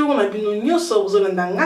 Bonjour, on a bien nous sommes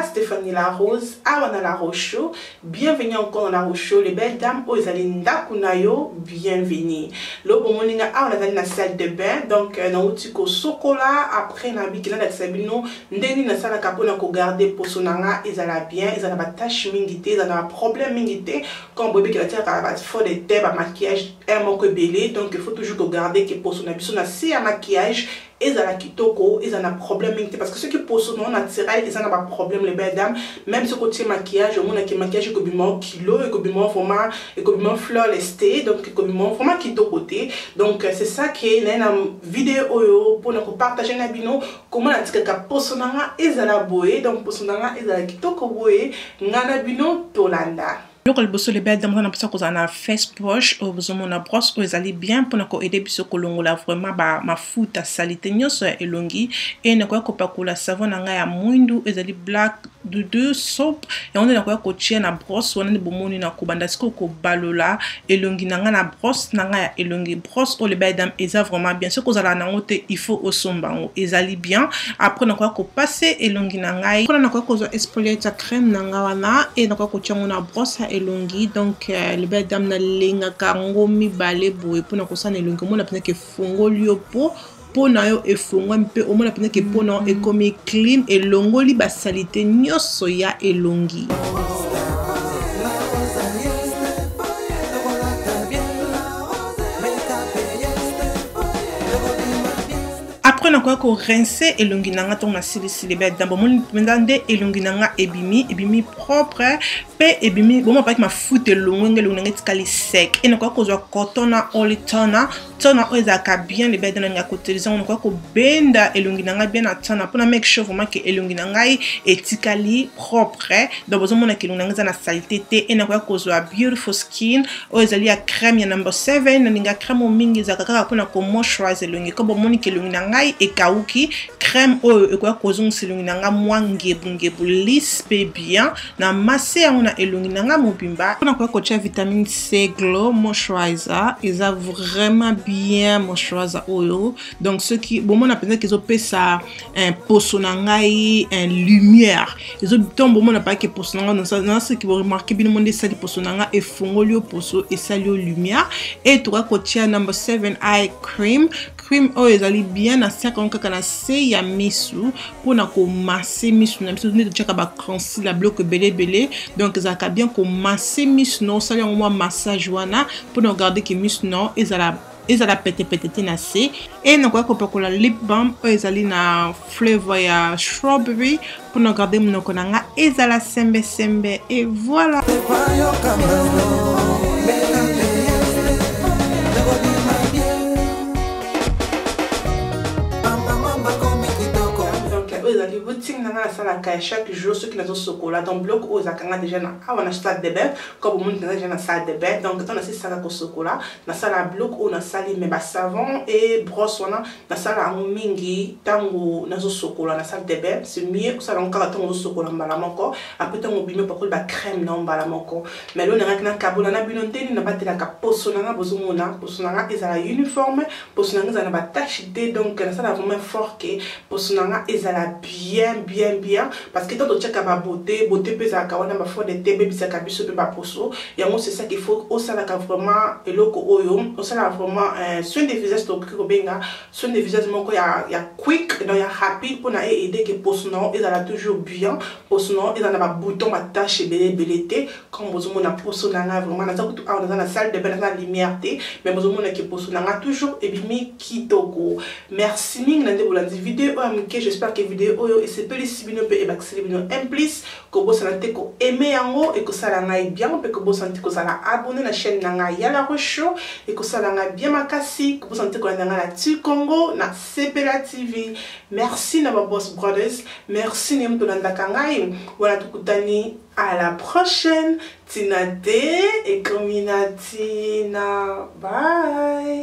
Stéphanie La Rose, Awana La Rocho. Bienvenue encore dans La Rocho, les belles dames, aux Alinda Kunayo, bienvenue. Le bon morning, on a dans la salle de bain, donc dans le chocolat, après na bikina na sabino, ndeni na salle capona ko garder pour sonanga, ils alla bien, ils alla pas tâche mingité, ils alla problème mingité, quand bébé qui la tire à faut des thèmes à maquillage, un manque belé, donc il faut toujours garder que pour son habitude, c'est un maquillage. Ils ont kitoko, ils ont un problème parce que ceux qui posent non naturel, ils ont un problème les belles dames, même ce côté maquillage, au moins qui maquillage est comme kilo, et comme vraiment et comme flawless, donc comme vraiment kitoko côté. Donc c'est ça qui est une vidéo pour nous partager na bino comment la tika posonanga ils ont la boé, donc posonanga ils ont kitoko boé, ngana bino tolanda. Le bosso les belles dames on a besoin qu'on a face brush ou besoin on a brosse ou ils bien pour nous aider biso kolongo la vraiment ba mafuta salite nyoso ya elongi et na kwa kopakula savon nga ya mwindu ezali black de deux soap et on est na kwa ko tia na brosse on a bomoni na kubanda siko ko balola elongi nga na brosse nga ya elongi brosse ou les belles dames eza vraiment bien ce qu'on a na ngote il faut au sombango ezali bien après na kwa ko passer elongi nga on a kwa ko exfoliator crème nga wana et na kwa ko tia na brosse elongi donc le belle dame na lenga kango mi balé boye pona ko sana elongi mona pena ke fongoli yo po na yo efongo mpe o mona pena ke pona e komi clean elongoli ba salite nyoso ya elongi. Après on a quoi rincer elongi nanga ton na sili belle dame bon pendande elongi nanga ebimi propre pe ebimi bon pas que ma foot elongi nanga tikali sec et on a quoi ko coton na oli tona ezaka bien les belles dames nga côté les on a quoi ko benda elongi nanga bien atana pour na make sure vraiment que elongi nanga etikali propre donc besoin mona que elongi nanga na saleté te et na quoi ko beautiful skin o ezali ya crème ya number 7 na ninga crème mingi zaka kaka pour na ko moisturize elongi ko bon moni que elongi nanga e kauki crème oyo ekwa kozong silongi nanga ngebu lisse pe bien na masse yango na elongi nanga mobimba pona kwa kocha vitamine C glow moisturizer eza vraiment bien moisturizer oyo donc ceux qui bon mona penza qu'ils ont pesa un poso nanga un lumière ils ont tombe bon mona pas que poso nanga dans ce qui vont remarquer bien monde ça poso nanga e fongoli o poso e salio lumière et toi kocha number 7 eye cream oyo ezali bien na saka kaka na se ya misu pona ko masser misu na misu ne tchaka ba crancy la bloc belé donc ezaka bien ko masser misu no sali ngwa massage wana pona garder que misu no ezala pété na se et na kwa kopakola lip balm oyo ezali na flavor ya strawberry pona garder monoko nanga ezala sembe et voilà. Chaque jour, ceux qui ont chocolat dans le bloc, aux akanga déjà na awana salle de bain, comme on dit déjà na salle de bain. Donc on a ces salles au chocolat, na salle à bloc on a salle mais savon et brosse on a na salle à mingi tango na chocolat na salle de bain. C'est mieux que ça encore tango chocolat mbalamoko. Après tango bimé pour la crème non mbalamoko. Mais là on a rien na kabona na binonte ni na batela ka posonanga bozomona posonanga ezala uniforme posonanga ezala ba tache donc na salle vraiment fort que posonanga ezala bien parce que tant que tu as ma beauté pesa kawana ma foi de tebe bisa kabiso pe ba poso et moi c'est ça qu'il faut au sala ka vraiment eloko oyo au sala vraiment soin de visage to ko benga soin de visage moko ya quick donc ya rapide pour na aider que poso non ils ala toujours bien poso non ils ala ba bouton ma tache belé comme bozo mona poso nanga vraiment na zakutu a dans la salle de bain na lumière té mais bozo mona que poso nanga toujours ebimi kitoko. Merci ming na de bolandi vidéo amike j'espère que vidéo oyo et c'est si bino pe ebaxeli bino en plus ko bo santé ko aimer yango et ko sala ngai bien pe ko bo santé ko sala abonner na chaîne nanga ya La Rocho et ko sala ngai bien makasi ko bo santé ko nanga la Congo na Sepela TV. Merci na ba boss brothers, merci ni mto landaka ngai wala tukutani à la prochaine Tinate et Kominatina bye.